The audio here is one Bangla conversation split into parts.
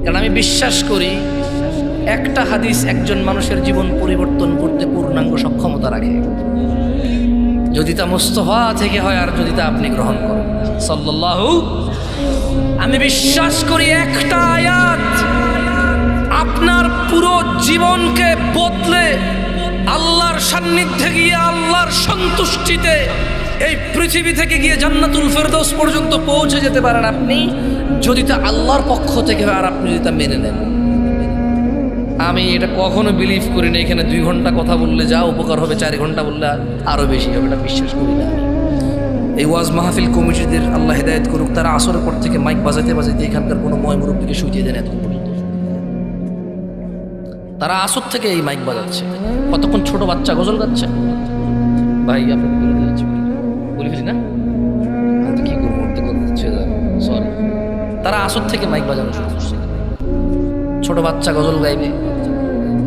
কারণ আমি বিশ্বাস করি একটা হাদিস একজন মানুষের জীবন পরিবর্তন করতে পূর্ণাঙ্গ সক্ষমতা রাখে, যদি তা মুস্তাফা থেকে হয় আর যদি তা আপনি গ্রহণ করেন সাল্লাল্লাহু। আমি বিশ্বাস করি একটা আয়াত আপনার পুরো জীবনকে বদলে আল্লাহর সান্নিধ্যে গিয়ে আল্লাহর সন্তুষ্টিতে এই পৃথিবী থেকে গিয়ে জান্নাতুল ফেরদৌস পর্যন্ত পৌঁছে যেতে পারেন আপনি, যদি তা আল্লাহর পক্ষ থেকে হয় আর আপনি যদি তা মেনে নেন। আমি এটা কখনো বিলিভ করি না এখানে 2 ঘন্টা কথা বললে যা উপকার হবে 4 ঘন্টা বললে আরও বেশি হবে, এটা বিশ্বাস করি না আমি। এই ওয়াজ মাহফিল কমিটিদের আল্লাহ হেদায়েত করুক, তারা আসরের পর থেকে মাইক বাজাইতে বাজাইতে এখানকার কোনো ময় মুরব্বীকে শুইতে দেন এত পর্যন্ত। তারা আসর থেকে এই মাইক বাজাচ্ছে, কতক্ষণ ছোট বাচ্চা গজল গাচ্ছে। ভাই আপনি বলে দিয়েছি, বলে ফেলি না, আমি তো কী করবো, উঠতে করছে সরি। তারা আসর থেকে মাইক বাজানো শুরু করছে, ছোট বাচ্চা গজল গাইবে,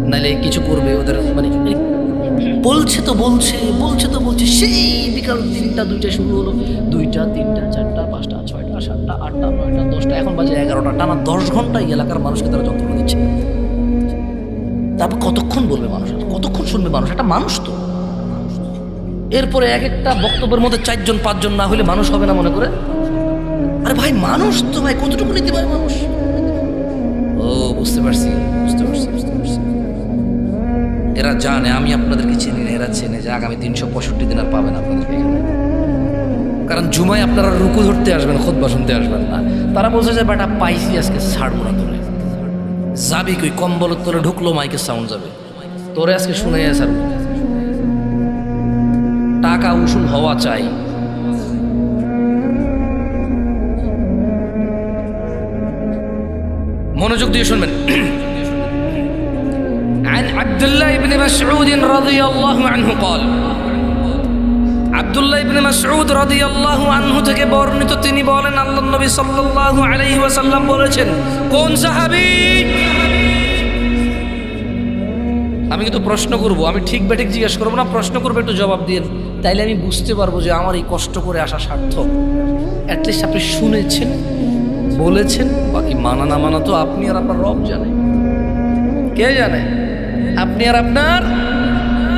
নাইলে কিছু করবে ওদের, মানে বলছে তো বলছে বলছে তো বলছে, সেই বিকাল 3টা 2টা শুরু হলো, 2টা 3টা 4টা 5টা 6টা 7টা 8টা 9টা 10টা, এখন বাজে 11টা, টানা 10 ঘন্টা এই এলাকার মানুষকে তারা যন্ত্রণা দিচ্ছে। তারপর কতক্ষণ বলবে মানুষ, কতক্ষণ শুনবে মানুষ? একটা মানুষ তো। এরপরে এক একটা বক্তব্যের মধ্যে 4 জন 5 জন না হলে মানুষ হবে না মনে করে। আরে ভাই মানুষ তো ভাই, কতটুকু নিতে পারে মানুষ? ও বুঝতে পারছি বুঝতে পারছি বুঝতে পারছি। এরা জানে আমি আপনাদেরকে চিনি না, এরা চেনে যে আগামী 365 দিন আর পাবেন আপনাদেরকে এখানে। কারণ জুমায় আপনারা রুকু ধরতে আসবেন, খুতবা শুনতে আসবেন না। তারা বলছে যে বেটা পাইছি আজকে ছাড়বো না তোরে, যাবি কই? কম্বলের তোরে ঢুকলো মাইকের সাউন্ড যাবে, তোরে আজকে শুনে স্যার। টাকা উসুল হওয়া চাই। মনোযোগ দিয়ে শুনবেন। عن عبد الله بن مسعود رضي الله عنه قال, আব্দুল্লাহ ইবনে মাসউদ রাদিয়াল্লাহু আনহু থেকে বর্ণিত, তিনি বলেন আল্লাহর নবী সাল্লাল্লাহু আলাইহি ওয়াসাল্লাম বলেছেন। কোন সাহাবী? আমি কিন্তু প্রশ্ন করব, আমি ঠিক বেঠিক জিজ্ঞেস করবো না, প্রশ্ন করবো, একটু জবাব দিন, তাইলে আমি বুঝতে পারবো যে আমার এই কষ্ট করে আসা সার্থক। অ্যাটলিস্ট আপনি শুনেছেন, বলেছেন, বাকি মানা না মানা তো আপনি আর আপনার রব জানে। কে জানে? আপনি আর আপনার।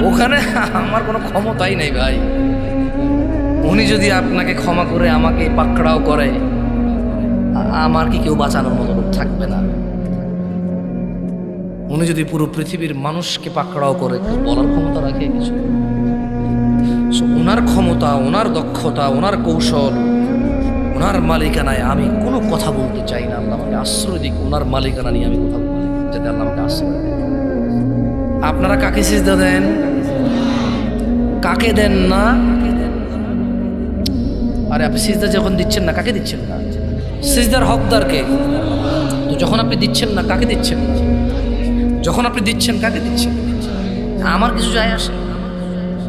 ওখানে আমার কোনো ক্ষমতাই নেই ভাই। উনি যদি আপনাকে ক্ষমা করে আমাকে পাকড়াও করে, আমার কি কেউ বাঁচানোর মতো লোক থাকবে না? উনি যদি পুরো পৃথিবীর মানুষকে পাকড়াও করে, কেউ বলার ক্ষমতা রাখে কিছু? ওনার ক্ষমতা, ওনার দক্ষতা, ওনার কৌশল, ওনার মালিকানায় আমি কোনো কথা বলতে চাই না। আল্লাহ আমাকে আশ্রয় দিক, ওনার মালিকানা নিয়ে আমি কথা বলি, যাতে আল্লাহ আমাকে আশ্রয় দেয়। আপনারা কাকে সিজদা দেন, কাকে দেন না? আরে আপনি সিজদা যখন দিচ্ছেন না, কাকে দিচ্ছেন না? সিজদার হকদারকে। তো যখন আপনি দিচ্ছেন না, কাকে দিচ্ছেন না? যখন আপনি দিচ্ছেন, কাকে দিচ্ছেন? আমার কিছু যায় আসে,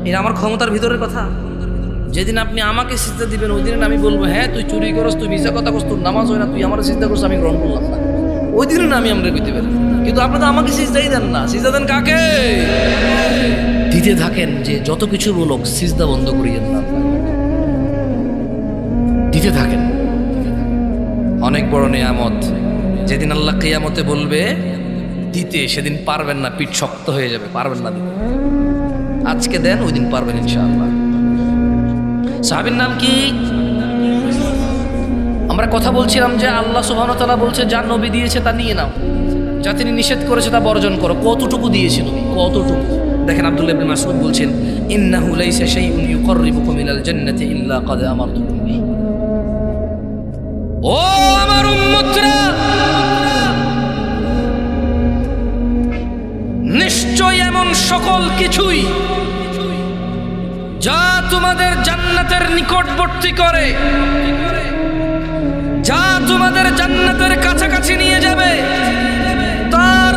এটা আমার ক্ষমতার ভিতরের কথা। যেদিন আপনি আমাকে সিজদা দিবেন, ওই দিন আমি বলবো হ্যাঁ তুই চুরি করস, তুই মিছা কথা করস, তোর নামাজ হয় না, তুই আমার সিজদা করছ, আমি গ্রহণ করলাম না। ওই দিন না আমি আমরা কইতে পারি। কিন্তু আপনি তো আমাকে সিজদাই দেন না। সিজদা দেন কাকে? দিতে থাকেন, যে যত কিছু বলুক সিজদা বন্ধ করিয়েন না, দিতে থাকেন। অনেক বড় নিয়ামত। যেদিন আল্লাহ কিয়ামতে বলবে দিতে, সেদিন পারবেন না, পিঠ শক্ত হয়ে যাবে, পারবেন না দিতে। আজকে দেন, ওই দিন পারবেন ইনশাআল্লাহ। সাহাবীর নাম কি? আমরা কথা বলছিলাম যে আল্লাহ সুবহানাহু ওয়া তাআলা বলছে যা নবী দিয়েছে তা নিয়ে নাও, যা তিনি নিষেধ করেছে তা বর্জন করো। কতটুকু দিয়েছে নবী? কতটুকু? দেখেন আব্দুল্লাহ ইবনে মাসউদ বলছেন, ইন্নাহু লাইসা শাইউন ইউকাররিবুকুম ইলাল জান্নাতি ইল্লা ক্বাদ আমারতুকুম বিহি। ও আমার উম্মতরা, নিশ্চয় এমন সকল কিছুই যা তোমাদের জান্নাতের নিকটবর্তী করে, যা তোমাদের জান্নাতের কাছাকাছি নিয়ে যাবে, তার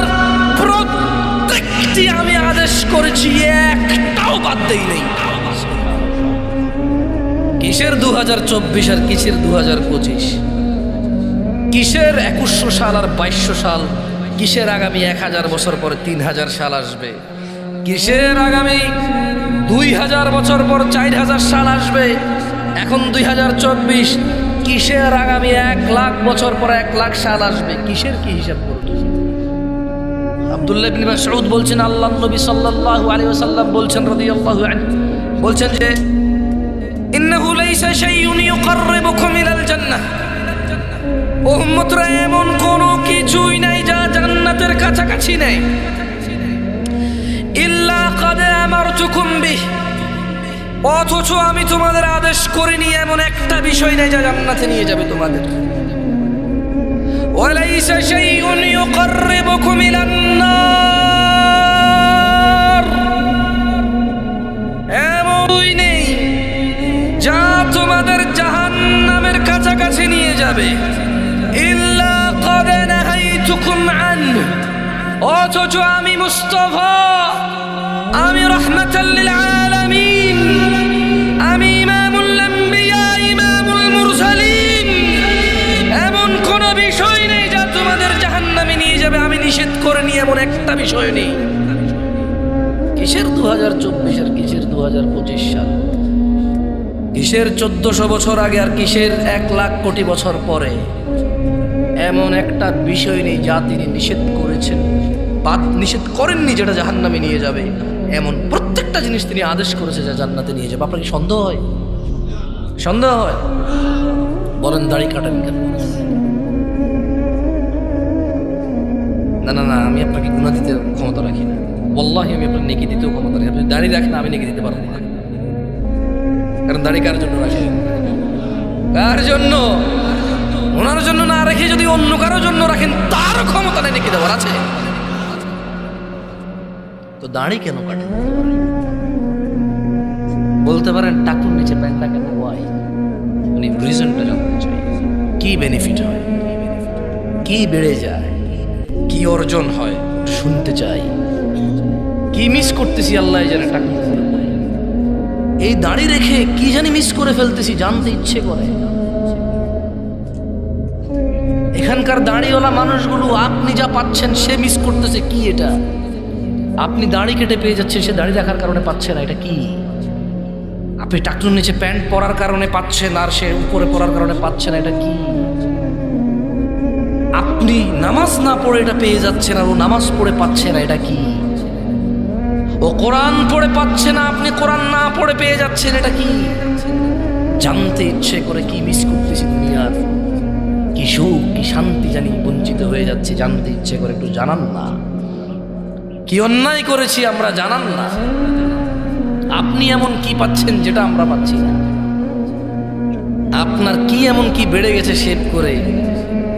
প্রত্যেকটি আমি আদেশ করেছি, একটাও বাদ দেই নেই। কিসের 2024 আর কিসের 2025? কিসের 2100 সাল আর 2200 সাল? কিসের আগামী 1000 বছর পরে 3000 সাল আসবে? কিসের আগামী 2000 বছর পর 4000 সাল আসবে? এখন 2024। কিসের আগামী 1,00,000 বছর পরে 1,00,000 সাল আসবে, কিসের কি হিসাব করবে? আব্দুল্লাহ ইবনে মাসউদ বলছেন, আল্লাহর নবী সাল্লাল্লাহু আলাইহি ওয়াসাল্লাম বলছেন রাদিয়াল্লাহু আনহু, বলছেন যে ইন্নাহু লাইসা শাইউন ইউকাররিবুকুম ইলাল জান্নাহ, ও উম্মতরা এমন কোনো কিছুই নাই যা জান্নাতের কাছাকাছি নেই, ইল্লা ক্বাদ আমারতুকুম বিহ, অথচ আমি তোমাদের আদেশ করিনি এমন একটা বিষয় নেই যা জান্নাতে নিয়ে যাবে তোমাদের। ওয়ালাইসা শাইউন ইউকাররিবুকুম ইলান নার, এমনই নেই যা তোমাদের জাহান্নামের কাছাকাছি নিয়ে যাবে, ইল্লা ক্বাদ নাহাইতুকুম আনহু, অথচ আমি মুস্তাফা, আমি রাহমাতাল লিল আলামিন, আমি ইমামুল আম্বিয়া, ইমামুল মুরসালিন, এমন কোন বিষয় নেই যা তোমাদের জাহান্নামে নিয়ে যাবে আমি নিষেধ করিনি, এমন একটা বিষয় নেই। কিসের 2024 আর কিসের 2025 সাল, কিসের 1400 বছর আগে আর কিসের 1,00,000 কোটি বছর পরে, এমন একটা বিষয় নেই যা তিনি নিষেধ করেছেন বা নিষেধ করেননি যেটা জাহান্নামে নিয়ে যাবে, এমন প্রত্যেকটা জিনিস তিনি আদেশ করেছে যা জান্নাতে নিয়ে যাবে। আপনার কি সন্দেহ হয়? সন্দেহ হয়? বলেন দাড়ি কাটেন কেন? না না না, আমি আপনাকে গুনাহ দিতে ক্ষমতা রাখি না, ওয়াল্লাহি আমি আপনার নেকি দিতেও ক্ষমতা রাখি। আপনি দাড়ি রাখেন, আমি নেকি দিতে পারবো না, কারণ দাড়ি কার জন্য রাখেন? কার জন্য? ওনার জন্য না রেখে যদি অন্য কারোর জন্য রাখেন তার ক্ষমতা নেই নেকি দেওয়ার আছে? তো দাড়ি কেন কাটেন? বলতে পারেন টাকুর নিচে প্যান্টটা কেন? ওয়াই? মানে রিজনটা জানতে চাই, কি বেনিফিট হয়, কি বেড়ে যায়, কি অর্জন হয় শুনতে চাই। কি মিস করতেছি আল্লাহ জানে, টাকুর এই দাড়ি রেখে কি জানি মিস করে ফেলতেছি, জানতে ইচ্ছে করে। এখানকার দাড়িওয়ালা মানুষগুলো আপনি যা পাচ্ছেন সে মিস করতেছে কি? এটা আপনি দাড়ি কেটে পেয়ে যাচ্ছেন, সে দাড়ি রাখার কারণে পাচ্ছে না, এটা কি? আপনি টাকটুর নিচে প্যান্ট পরার কারণে পাচ্ছেন আর সে উপরে পরার কারণে পাচ্ছে না, এটা কি? আপনি নামাজ না পড়ে এটা পেয়ে যাচ্ছেন আর ও নামাজ পড়ে পাচ্ছে না, এটা কি? ও কোরআন পড়ে পাচ্ছে না, আপনি কোরআন না পড়ে পেয়ে যাচ্ছেন, এটা কি? জানতে ইচ্ছে করে কি মিস করতেছি দুনিয়ার, কি সুখ কি শান্তি জানি বঞ্চিত হয়ে যাচ্ছে, জানতে ইচ্ছে করে একটু জানান না। কি অন্যায় করেছি আমরা জানান না। আপনি এমন কি পাচ্ছেন যেটা আমরা পাচ্ছি না? আপনার কি এমন কি বেড়ে গেছে শেভ করে?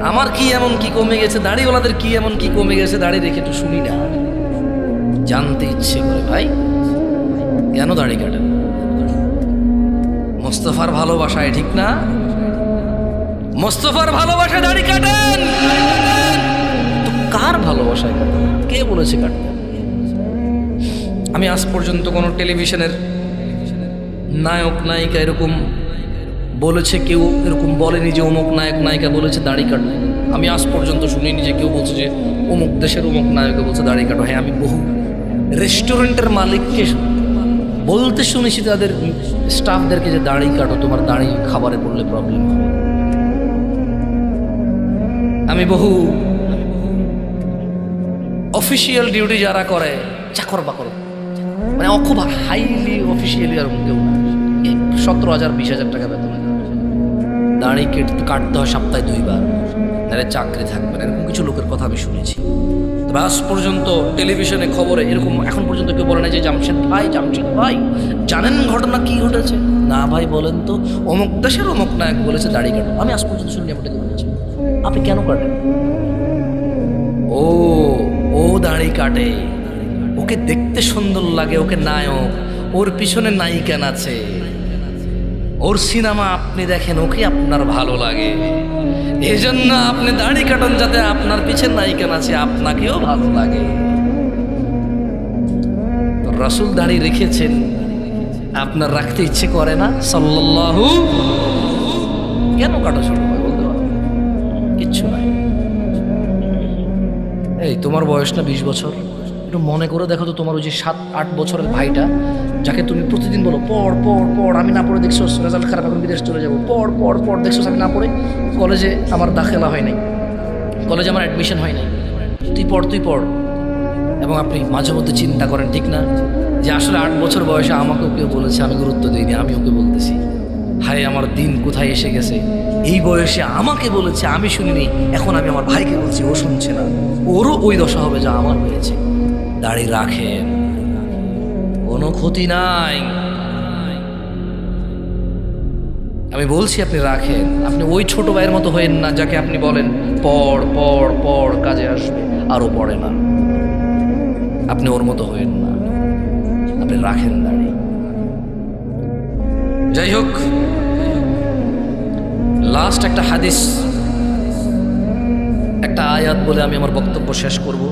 আমার কি এমন কি কমে গেছে? দাড়িওয়ালাদের কি এমন কি কমে গেছে দাড়ি রেখে? একটু শুনি না, জানতে ইচ্ছে করে। ভাই কেন দাড়ি কাটেন? মোস্তফার ভালোবাসায়, ঠিক না? মোস্তফার ভালোবাসায় দাড়ি কাটেন, তো কার ভালোবাসায় কাটেন? কে বলেছে কাটতে? আমি আজ পর্যন্ত কোনো টেলিভিশনের নায়ক নায়িকা এরকম বলেছে, কেউ এরকম বলেনি যে অমুক নায়ক নায়িকা বলেছে দাড়ি কাটো। আমি আজ পর্যন্ত শুনিনি যে কেউ বলছে যে অমুক দেশের অমুক নায়িকা বলছে দাড়ি কাটো। হ্যাঁ, আমি বহু রেস্টুরেন্টের মালিককে বলতে শুনেছি তাদের স্টাফদেরকে যে দাড়ি কাটো, তোমার দাড়ি খাবারে পড়লে প্রবলেম হবে। আমি বহু অফিসিয়াল ডিউটি যারা করে, চাকর বাকর, মানে খুব হাইলি অফিসিয়ালি আর কেউ না, 17,000 20,000 টাকা বেতন, দাড়ি কাটতে হয় সপ্তাহে 2 বার, নাহলে চাকরি থাকবে না, এরকম কিছু লোকের কথা আমি শুনেছি। তবে আজ পর্যন্ত টেলিভিশনে খবরে এরকম এখন পর্যন্ত কেউ বলে না যে জামশেদ ভাই জানেন ঘটনা কি ঘটেছে? না ভাই, বলেন তো। অমুক দেশের অমুক নায়ক বলেছে দাড়ি কাটো। আমি আজ পর্যন্ত শুনি আপনাকে বলেছি। আপনি কেন কাটেন? ও দাড়ি কাটে, ওকে দেখতে সুন্দর লাগে, ওকে নায়ক, ওর পিছনে নায়িকা আছে, ওর সিনেমা আপনি দেখেন, ওকে আপনার ভালো লাগে, এজন্য আপনি দাড়ি কাটন যাতে আপনার পিছনে নায়িকা আছে আপনাকেও ভালো লাগে। রাসূল দাড়ি রেখেছেন, আপনার রাখতে ইচ্ছে করে না? সাল্লাল্লাহু, কেন কাটো ছোট ভাই? বলতে পারো কিচ্ছু নাই। এই তোমার বয়স না 20 বছর, একটু মনে করে দেখো তো, তোমার ওই যে 7-8 বছরের ভাইটা, যাকে তুমি প্রতিদিন বলো পড় পড় পড়, আমি না পড়ে দেখছো রেজাল্ট খারাপ, এখন বিদেশ চলে যাবো, পড় পড় পড়, দেখছো আমি না পড়ে কলেজে আমার দাখিলা হয় নাই, কলেজে আমার অ্যাডমিশন হয় নাই, তুই পড় তুই পড়। এবং আপনি মাঝে মধ্যে চিন্তা করেন, ঠিক না, যে আসলে 8 বছর বয়সে আমাকেও কেউ বলেছে, আমি গুরুত্ব দিইনি, আমি ওকে বলতেছি, হায় আমার দিন কোথায় এসে গেছে, এই বয়সে আমাকে বলেছে আমি শুনিনি, এখন আমি আমার ভাইকে বলছি ও শুনছে না, ওরও ওই দশা হবে যা আমার হয়েছে। দাড়ি রাখেন, কোনো ক্ষতি নাই, আমি বলছি আপনি রাখেন। আপনি ওই ছোট ভাইয়ের মতো হয়েন না যাকে আপনি বলেন পড় পড় পড়, কাজে আসবে, আরও পড়ে না। আপনি ওর মতো হয়েন না, আপনি রাখেন দাড়ি। যাই হোক, লাস্ট একটা হাদিস, একটা আয়াত বলে আমি আমার বক্তব্য শেষ করব।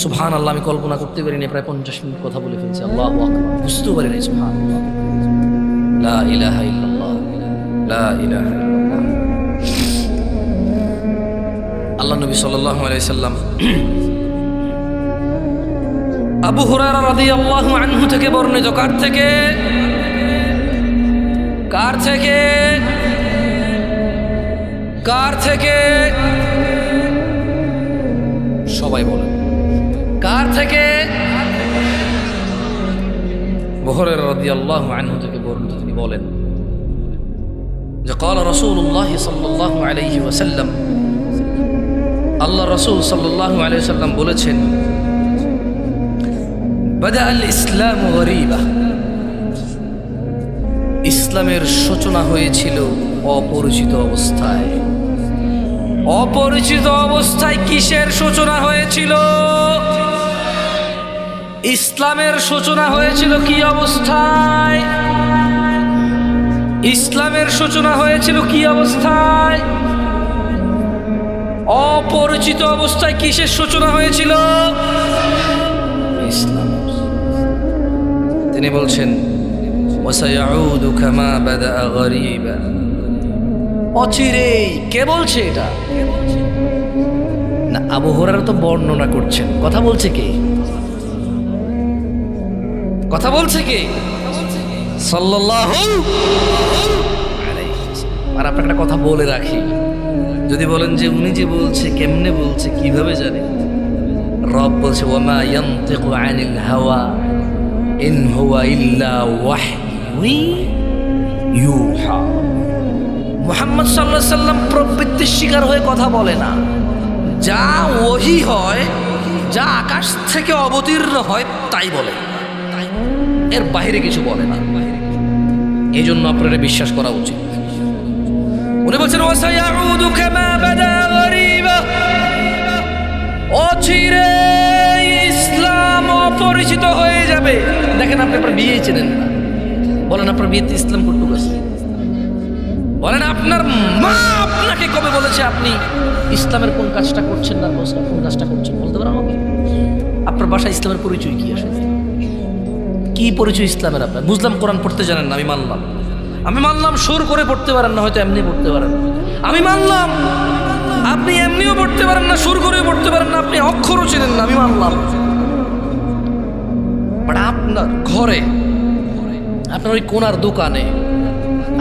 সুবহানাল্লাহ, আমি কল্পনা করতে পারিনি প্রায় 50 মিনিট কথা বলে ফেলছি। আল্লাহু আকবার, বুঝতেও পারি নাই। সুবহানাল্লাহ, লা ইলাহা ইল্লাল্লাহ, লা ইলাহা ইল্লাল্লাহ। আল্লাহ নবী সাল্লাল্লাহু আলাইহি সাল্লাম আবু হুরায়রা রাদিয়াল্লাহু আনহু থেকে বর্ণিত, কার থেকে? কার থেকে? কার থেকে? সবাই বলেন, কার থেকে? আবু হুরায়রা রাদিয়াল্লাহু আনহু থেকে বর্ণিত, তিনি বলেন যে قال رسول الله صلى الله عليه وسلم, আল্লাহ রাসূল সাল্লাল্লাহু আলাইহি ওয়াসাল্লাম বলেছেন, বাদা আল ইসলাম গরীবা, ইসলামের সূচনা হয়েছিল অপরিচিত অবস্থায়। অপরিচিত অবস্থায় কিসের সূচনা হয়েছিল? ইসলামের সূচনা হয়েছিল কি অবস্থায়? ইসলামের সূচনা হয়েছিল কি অবস্থায়? অপরিচিত অবস্থায়। কিসের সূচনা হয়েছিল? ইসলাম। তিনি বলছেন ওয়াসায়াউদু কামা বাদাআ গরীবা, অচিরেই। কে বলছে এটা? না, আবু হুরায়রা তো বর্ণনা করছেন। কথা বলছে কে? কথা বলছে কে? সাল্লাল্লাহু আলাইহি ওয়াসাল্লাম। আর আপনাকে একটা কথা বলে রাখি, যদি বলেন যে উনি যে বলছে, কেমনে বলছে, কিভাবে জানে? রব বলছে ওয়ামা ইয়ানতিকু আনিল হাওয়া ইন হুয়া ইল্লা ওয়াহয়ুন ইউহা। মুহাম্মদ সাল্লাল্লাহু আলাইহি সাল্লাম প্রবৃত্তির শিকার হয়ে কথা বলে না। যা ওহী হয়, যা আকাশ থেকে অবতীর্ণ হয় তাই বলে, এর বাইরে কিছু বলে না। এই জন্য আপনারা বিশ্বাস করা উচিত। উনি বলছেন ওয়াসায়াউদু কামা বাদা গরীবা, অচিরে ইসলাম অপরিচিত হয়ে যাবে। দেখেন, আপনি আপনার বিয়ে চেনেন না, বলেন আপনার বিয়েতে ইসলাম কতটুকু আছে? বলেন আপনার মা আপনাকে কবে বলেছে আপনি ইসলামের কোন কাজটা করছেন না, কোন কাজটা করছেন? বলতে পারেন আমাকে? আপনার বাসায় ইসলামের পরিচয় কি আসে? কি পরিচয় ইসলামের আপনার? বুঝলাম কোরআন পড়তে জানেন না, আমি মানলাম সুর করে পড়তে পারেন না, হয়তো এমনি পড়তে পারেন না, আমি মানলাম। আপনি এমনিও পড়তে পারেন না, সুর করে পড়তে পারেন না, আপনি অক্ষরও চেনেন না, আমি মানলাম। বাট আপনার ঘরে, আপনার ওই কোনার দোকানে,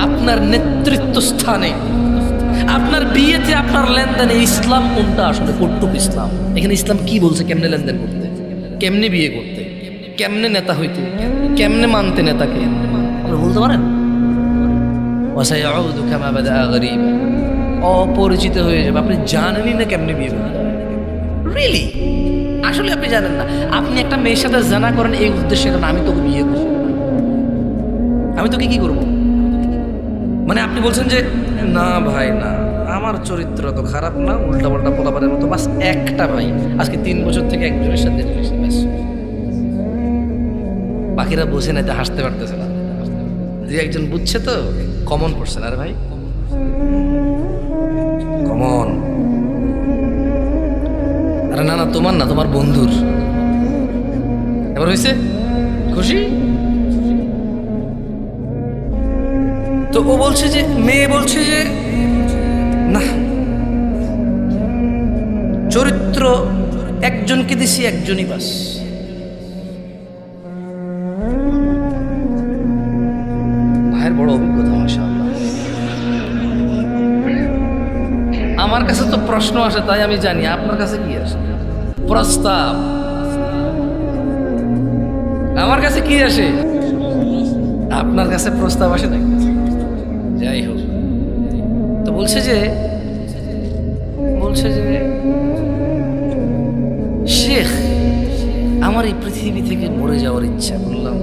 আপনার নেতৃত্ব স্থানে, আপনার বিয়েতে, আপনার লেনদেনে ইসলাম কোনটা আসলে? কটুক ইসলাম। এখানে ইসলাম কি বলছে? কেমনে লেনদেন করতে, কেমনে বিয়ে করতে, কেমনে নেতা হইতে, কেমনে মানতে নেতাকে? আপনি বলতে পারেন? ওয়াসায়াউদু কামা বাদাআ গরীবা, অপরিচিত হয়ে যাবে। আপনি জানেনই না কেমনে বিয়ে করতে। রিয়েলি? আসলে আপনি জানেন না। আপনি একটা মেয়ের সাথে জানা করেন এই উদ্দেশ্যে, কারণ আমি তোকে বিয়ে করব, আমি তোকে কি করব। মানে আপনি বলছেন যে না ভাই না, আমার চরিত্র তো খারাপ না, উল্টাপাল্টা পোলাপানের মতো, বাস একটা ভাই আজকে 3 বছর থেকে একজনের সাথে বাকিরা বুঝে না, হাসতে পারতেছে না। যে একজন বুঝছে তো কমন পড়ছেন। আরে ভাই কমন, আরে না না তোমার না, তোমার বন্ধুর। এবার হয়েছে খুশি তো? ও বলছে যে, মেয়ে বলছে যে না, চরিত্র একজনকে দিছি, একজনই বাস। প্রশ্ন আসে তাই আমি জানি। আপনার কাছে কি আসে? প্রস্তাব। আমার কাছে কি আসে? আপনার কাছে প্রস্তাব আসে নাকি? যাই হোক, তো বলছে যে শেখ আমার এই পৃথিবী থেকে মরে যাওয়ার ইচ্ছা। বললাম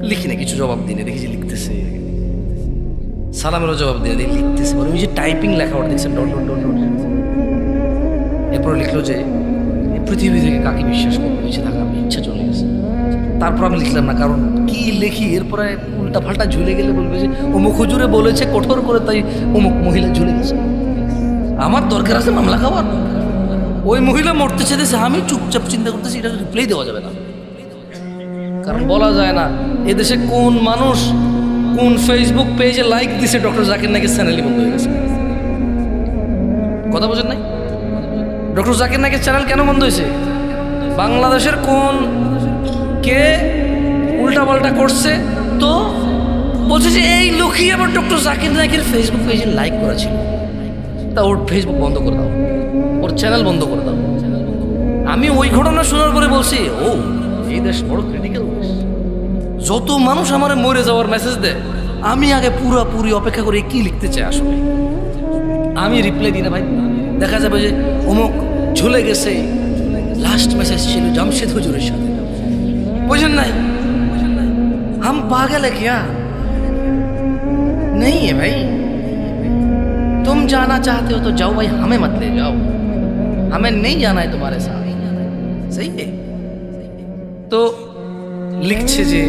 লিখি না, কিছু জবাব দিনে দেখি যে লিখতেছে, সালামেরও জবাব দিয়ে দিয়ে লিখতেছে। বলে ওই যে টাইপিং লেখা ওটা দেখছেন, ডট ডট ডট ডট। এরপর লিখলো যে এই পৃথিবী থেকে কাকে বিশ্বাস করবো, বেঁচে থাকা আমি ইচ্ছা চলে গেছে। তারপর আমি লিখলাম না, কারণ কি লিখি এরপরে উল্টা ফাল্টা ঝুলে গেলে বলবে যে অমুক হুজুরে বলেছে কঠোর করে, তাই অমুক মহিলা ঝুলে গেছে। আমার দরকার আছে মামলা খাওয়ার। ওই মহিলা মরতে চেয়েছে, আমি চুপচাপ চিন্তা করতেছি এটা রিপ্লাই দেওয়া যাবে না, কারণ বলা যায় না এদেশে কোন মানুষ কোন ফেসবুক পেজে লাইক দিছে ডক্টর জাকির নাইকের চ্যানেলই বন্ধ হয়ে গেছে। কথা বোঝেন নাই? ডক্টর জাকির নাইকের চ্যানেল কেন বন্ধ হয়েছে? বাংলাদেশের কোন কে উল্টাপাল্টা করছে, তো বলছে যে এই লোকই আবার ডক্টর জাকির নাইকের ফেসবুক পেজে লাইক করেছিল, তা ওর ফেসবুক বন্ধ করে দাও, ওর চ্যানেল বন্ধ করে দাও। আমি ওই ঘটনা শোনার পরে বলছি, ও এই দেশ বড় ক্রিটিক্যাল দেশ। যত মানুষ আমার মরে যাওয়ার মেসেজ দেয়, আমি আগে পুরোপুরি অপেক্ষা করে কি লিখতে চাই আসলে। আমি রিপ্লাই দিই না ভাই, দেখা যাবে যে অমুক ঝুলে গেছে, লাস্ট মেসেজ ছিল জামশেদ হুজুরের সাথে। বুঝেন নাই? हम पागल है क्या? नहीं है भाई, तुम जाना चाहते हो तो जाओ भाई, हमें मत ले जाओ, हमें नहीं जाना है तुम्हारे साथ। सही है? তো লিখছে যে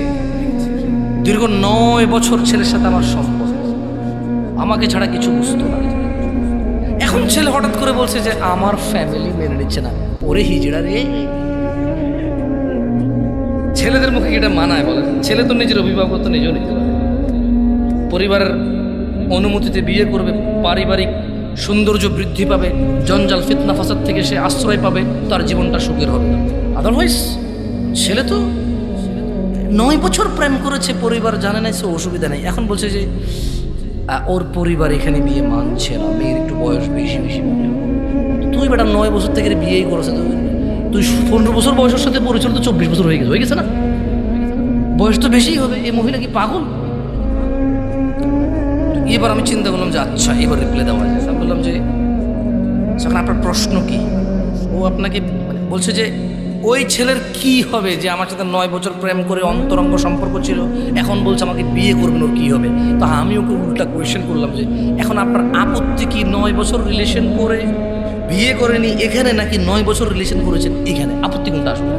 দীর্ঘ 9 বছর ছেলের সাথে আমার সম্পর্ক, আমাকে ছাড়া কিছু বুঝতো না। এখন ছেলে হঠাৎ করে বলছে যে আমার ফ্যামিলি মেনে নিচ্ছে না। ওরে হিজড়া রে, ছেলেদের মুখে এটা মানায় বলে? ছেলে তো নিজের অভিভাবকত্ব নিজেও নিতে পারে, পরিবারের অনুমতিতে বিয়ে করবে, পারিবারিক সৌন্দর্য বৃদ্ধি পাবে, জঞ্জাল ফিতনা ফাসাদ থেকে সে আশ্রয় পাবে, তার জীবনটা সুখের হবে। আদারওয়াইজ ছেলে তো 9 বছর প্রেম করেছে, পরিবার জানে না, সে অসুবিধা নেই। এখন বলছে যে ওর পরিবার এখানে বিয়ে মানছে না, মেয়ের একটু বয়স বেশি বেশি। তুই বেটা 9 বছর থেকে বিয়েই করেছে, তুই 15 বছর বয়সের সাথে পরিচয়, তো 24 বছর হয়ে গেছে না? বয়স তো বেশিই হবে। এই মহিলা কি পাগল? এবার আমি চিন্তা করলাম যে আচ্ছা এবার রিপ্লাই দেওয়া যায়। আমি বললাম যে এখন আপনার প্রশ্ন কি? ও আপনাকে বলছে যে ওই ছেলের কি হবে যে আমার সাথে 9 বছর প্রেম করে অন্তরঙ্গ সম্পর্ক ছিল, এখন বলছে আমাকে বিয়ে করবেন, ওর কী হবে? তো আমি ওকে উল্টা কোয়েশ্চেন করলাম যে এখন আপনার আপত্তি কি 9 বছর রিলেশন করে বিয়ে করেনি এখানে, নাকি 9 বছর রিলেশন করেছেন এখানে? আপত্তি কোনটা আসবে?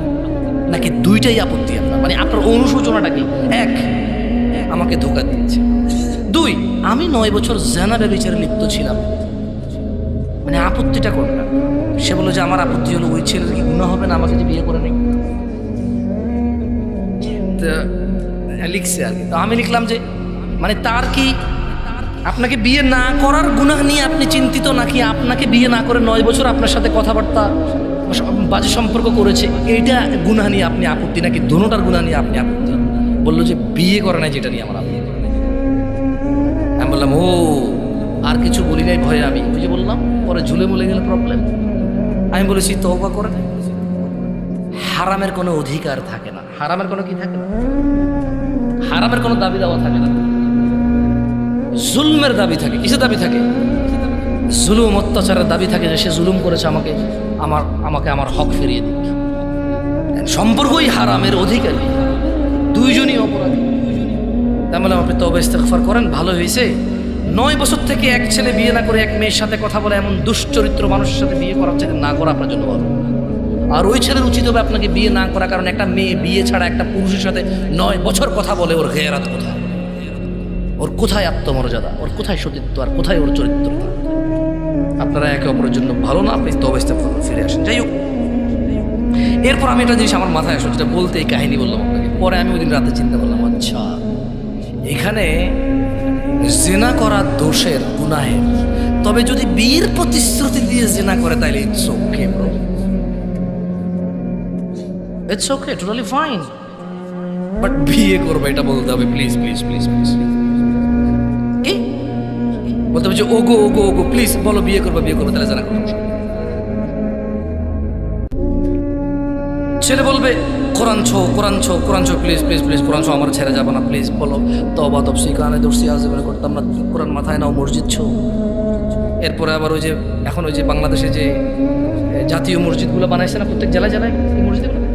নাকি দুইটাই আপত্তি আপনার? মানে আপনার অনুশোচনাটা কি? এক, আমাকে ধোকা দিয়েছে। 2, আমি 9 বছর জানা ব্যভিচারে লিপ্ত ছিলাম। মানে আপত্তিটা কোনটা? সে বললো যে আমার আপত্তি হলো ওই ছেলের কি গুনাহ হবে না আমাকে যে বিয়ে করে নেই? লিখছে আর কি। তো আমি লিখলাম যে মানে তার কি আপনাকে বিয়ে না করার গুনাহ নিয়ে আপনি চিন্তিত, নাকি আপনাকে বিয়ে না করে 9 বছর আপনার সাথে কথাবার্তা বাজে সম্পর্ক করেছে এইটা গুনাহ নিয়ে আপনি আপত্তি, নাকি দোনোটার গুনাহ নিয়ে আপনি আপত্তি? বললো যে বিয়ে করে নাই যেটা নিয়ে আমার আপত্তি। আমি বললাম ও, আর কিছু বলি নাই ভয়ে। আমি ওই যে বললাম পরে ঝুলে মুলে গেলে প্রবলেম। আমি বলেছি তওবা করে না, হারামের কোনো অধিকার থাকে না, হারামের কোনো কি থাকে না, হারামের কোনো দাবি দেওয়া থাকে না, জুলমের দাবি থাকে। কিসের দাবি থাকে? জুলুম অত্যাচারের দাবি থাকে, যে সে জুলুম করেছে, আমাকে আমার হক ফিরিয়ে দিক। সম্পর্কই হারামের অধিকারী, দুইজনই অপরাধী। তাই বললাম আপনি তওবা ইস্তেগফার করেন, ভালো হয়েছে। 9 বছর থেকে এক ছেলে বিয়ে না করে এক মেয়ের সাথে কথা বলে এমন দুশ্চরিত্র মানুষের সাথে বিয়ে করার চাইতে না করা আপনার জন্য ভালো। আর ওই ছেলের উচিত হবে আপনাকে বিয়ে না করা, কারণ একটা মেয়ে বিয়ে ছাড়া একটা পুরুষের সাথে 9 বছর কথা বলে, ওর গেরাত কোথায়? ওর কোথায় আত্মমর্যাদা? ওর কোথায় সতীত্ব? আর কোথায় ওর চরিত্রতা? আপনারা একে অপরের জন্য ভালো না, আপনি তওবা ইস্তেগফার ফিরে আসেন। যাই হোক, এরপর আমি একটা জিনিস আমার মাথায় আসলো, যেটা বলতে এই কাহিনী বললাম আপনাকে। পরে আমি ওই দিন রাতে চিন্তা করলাম, আচ্ছা এখানে জিনা করা দোষের, গুনাহের, তবে যদি বিয়ের প্রতিশ্রুতি দিয়ে জিনা করে তাহলে it's okay bro, it's okay, totally fine. But বিয়ে করবে এটা বলতে হবে প্লিজ প্লিজ প্লিজ প্লিজ। কি বলতে হবে যে ওগো ওগো ওগো প্লিজ বলো বিয়ে করবো তাহলে জানা করবো। ছেলে বলবে কোরআন ছো প্লিজ প্লিজ প্লিজ কোরআন ছো, আমার ছেড়ে যাবো না প্লিজ বলো, তবা তফসি কানে দর্শি আজীবনে করতাম না, কোরআন মাথায় নাও, মসজিদ ছো। এরপরে আবার ওই যে এখন ওই যে বাংলাদেশে যে জাতীয় মসজিদগুলো বানাইছে না প্রত্যেক জেলায় জেলায়, মসজিদগুলো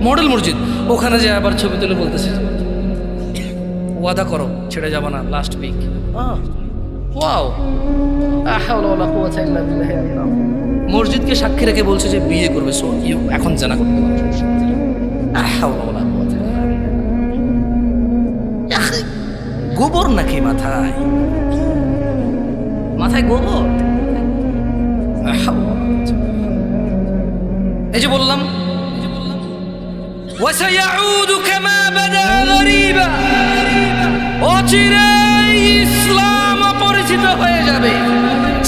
মডেল মসজিদ, ওখানে যে আবার ছবি তুলে বলতেছে ওয়াদা করো ছেড়ে যাবো না লাস্ট উইক। ওয়াও, মসজিদকে সাক্ষী রেখে বলছে যে বিয়ে করবে, সো এখন জানা করতে পারবে। গোবর নাকি মাথায় গোবর? এই যে বললাম وسيعود كما بدا غريبا, অচিরেই ইসলাম অপরিচিত হয়ে যাবে।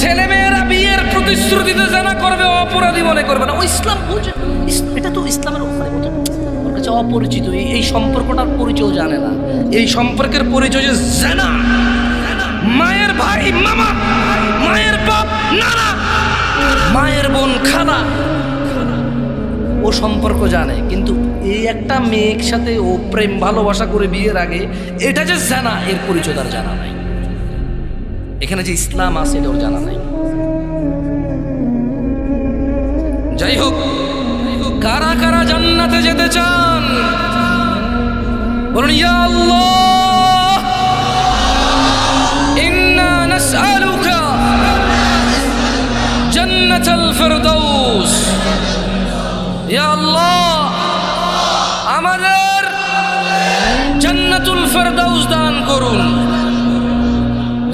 ছেলেমেয়েরা বিয়ের প্রতিশ্রুতিতে জানা করবে, অপরাধী মনে করবে না। ও ইসলাম বুঝে, এটা তো ইসলামের ওর কাছে অপরিচিত, এই সম্পর্কটার পরিচয় জানে না। এই সম্পর্কের পরিচয় যে জানা, মায়ের ভাই মামা, মায়ের বাপ নানা, মায়ের বোন খালা, ও সম্পর্ক জানে। কিন্তু এই একটা মেয়ের সাথে ও প্রেম ভালোবাসা করে বিয়ের আগে এটা যে জানা, এর পরিচয় তার জানা নাই। এখানে যে ইসলাম আছে এটা ওর জানা নাই। যাই হোক, কারা কারা জান্নাতে যেতে চান বলুন ইয়া আল্লাহ ইন্না নাসআলুকা জান্নাতুল ফিরদাউস। ইয়া আল্লাহ আমাদের জান্নাতুল ফিরদাউস দান করুন।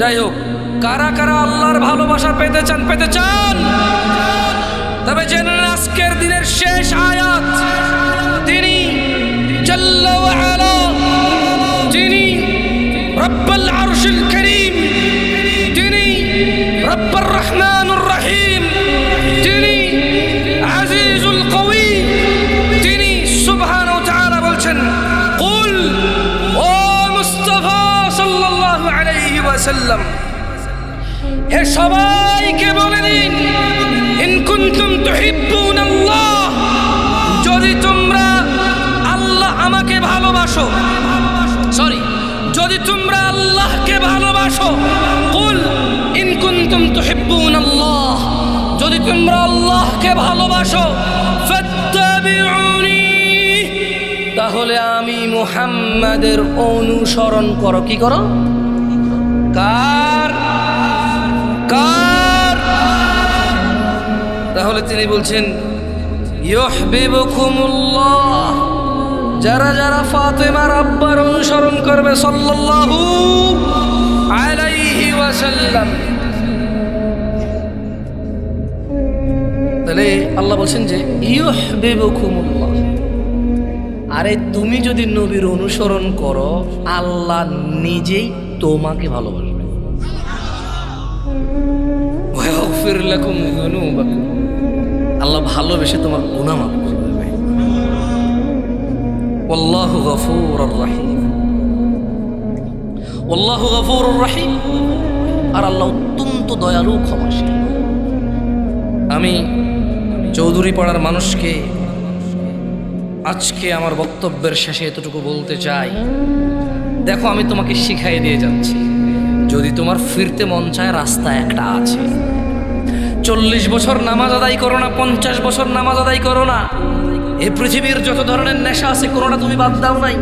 যাই হোক, কারা কারা আল্লাহর ভালোবাসা পেতে চান তবে জেনে আজকের দিনের শেষ আয়াত, তিনি জাল্লা ওয়া আলা, যিনি রব্বুল আরশিল কারীম, তিনি রব্বুর রহমানুর রহিম, তিনি আজিজুল কওয়ি, তিনি সুবহানাহু ওয়া তাআলা বলছেন কুল, ও মুস্তাফা সাল্লাল্লাহু আলাইহি ওয়াসাল্লাম এ সবাইকে বলে দিন ইন কুনতুম তুহিব্বুনাল্লাহ, যদি তোমরা আল্লাহ আমাকে ভালোবাসো, যদি তোমরা আল্লাহকে ভালোবাসো, কুল ইন কুনতুম তুহিব্বুনাল্লাহ, যদি তোমরা আল্লাহকে ভালোবাসো, ফাত্তাবিউনি, তাহলে আমি মুহাম্মাদের অনুসরণ করো। কি করো? কার? তাহলে তিনি বলছেন ইউহিব্বুকুমুল্লাহ, যারা যারা ফাতেমার আব্বার অনুসরণ করবে সাল্লাল্লাহু আলাইহি ওয়াসাল্লাম। তাহলে আল্লাহ বলছেন যে ইউহিব্বুকুমুল্লাহ, আরে তুমি যদি নবীর অনুসরণ করো আল্লাহ নিজেই তোমাকে ভালোবাসবে। ওয়াগফির লাকুম যুনুবাকুম, আল্লাহ ভালোবেসে তোমার গুনাহ মাফ করে দেবে। আল্লাহু গফুরুর রহিম, আল্লাহু গফুরুর রহিম, আর আল্লাহ অত্যন্ত দয়ালু ক্ষমাশীল। আমি চৌধুরী পাড়ার মানুষকে আজকে আমার বক্তব্যের শেষে এতটুকু বলতে চাই, দেখো আমি তোমাকে শিখাই দিয়ে যাচ্ছি, যদি তোমার ফিরতে মন চায় রাস্তা একটা আছে। 40 বছর নামাজ আদায় করো না, 50 বছর নামাজ আদায় করো না, এই পৃথিবীর যত ধরনের নেশা আছে কোনোটা তুমি বাদ দাও নাই।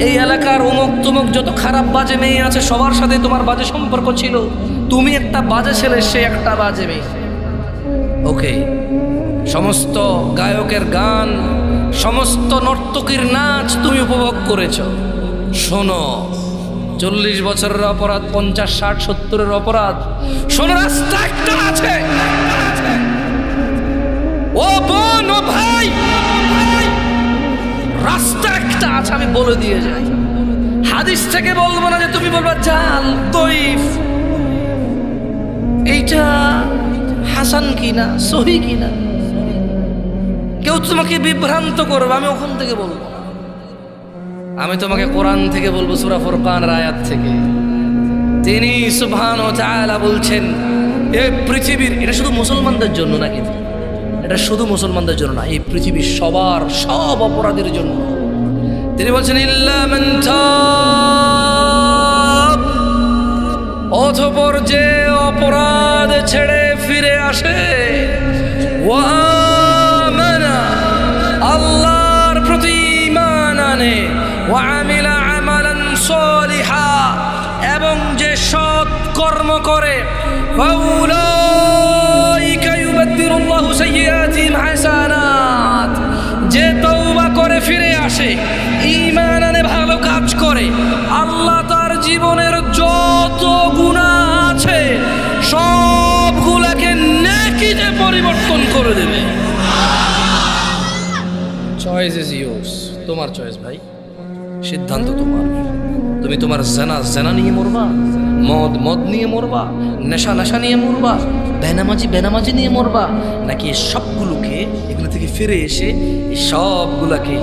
এই এলাকার অমুক তুমুক যত খারাপ বাজে মেয়ে আছে সবার সাথে তোমার বাজে সম্পর্ক ছিল, তুমি একটা বাজে ছেলে, সে একটা বাজে মেয়ে। ওকে, সমস্ত গায়কের গান, সমস্ত নর্তকীর নাচ তুমি উপভোগ করেছ। শোনো, 40 বছরের অপরাধ, 50, 60, 70-এর অপরাধ, শোনো রাস্তা একটা আছে। ও বোন, ও ভাই, রাস্তা একটা আছে, আমি বলে দিয়ে যাই। হাদিস থেকে বলবো না যে তুমি বলবা জাল দইফ, এইটা হাসান কিনা সহি কিনা, কেউ তোমাকে বিভ্রান্ত করবে, আমি ওখান থেকে বলবো। আমি তোমাকে কোরআন থেকে বলবো, সূরা ফুরকানের আয়াত থেকে, তিনি সুবহান ওয়া তাআলা বলছেন এই পৃথিবীর, এটা শুধু মুসলমানদের জন্য না, কিন্তু এটা শুধু মুসলমানদের জন্য না, এই পৃথিবীর সবার সব অপরাধীর জন্য। তিনি বলছেন ইল্লা মান তাব, অতঃপর যে অপরাধ ছেড়ে ফিরে আসে, ওয়া আমানা, আল্লাহর প্রতি ঈমান আনে, ওয়া আমিলা আমালান সালিহা, এবং যে সৎ কর্ম করে, ফাউলাইকা ইউবাদদিলুল্লাহু সাইয়্যাতিহিম হাসানাত, যে তওবা করে ফিরে আসে, ঈমান আনে, ভালো কাজ করে, আল্লাহ তার জীবনের যত গুনাহ আছে সবগুলোকে নেকিতে পরিবর্তন করে দেবে। চয়েস ইজ ইয়োর্স, তোমার চয়েস ভাই, সিদ্ধান্ত তোমার। তুমি তোমার জেনা নিয়ে মরবা, মদ নিয়ে মরবা, নেশা নিয়ে মরবা, বেনামাজি নিয়ে মরবা, নাকি সবগুলোকে এগুলো থেকে ফিরে এসে এই সবগুলাকে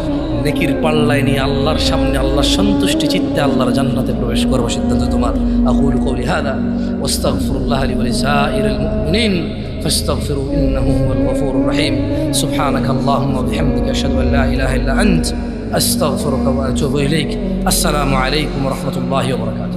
নেকির পাল্লায় নিয়ে আল্লাহর সামনে আল্লাহর সন্তুষ্টি চিত্তে আল্লাহর জান্নাতে প্রবেশ করবো, সিদ্ধান্ত তোমার। আকুলু কওলি হাযা ওয়াস্তাগফিরুল্লাহ লি ওয়া লিসাইরিল মুমিনিন ফাস্তাগফিরু ইন্নাহু হুয়াল গফুরুর রহিম। সুবহানাকাল্লাহুম্মা ওয়া বিহামদিকা আশহাদু আল্লা ইলাহা ইল্লা আনতা আস্তাগফিরুকা ওয়া আতুবু ইলাইক। আসসালামু আলাইকুম ওয়া রাহমাতুল্লাহি ওয়া বারাকাতুহু।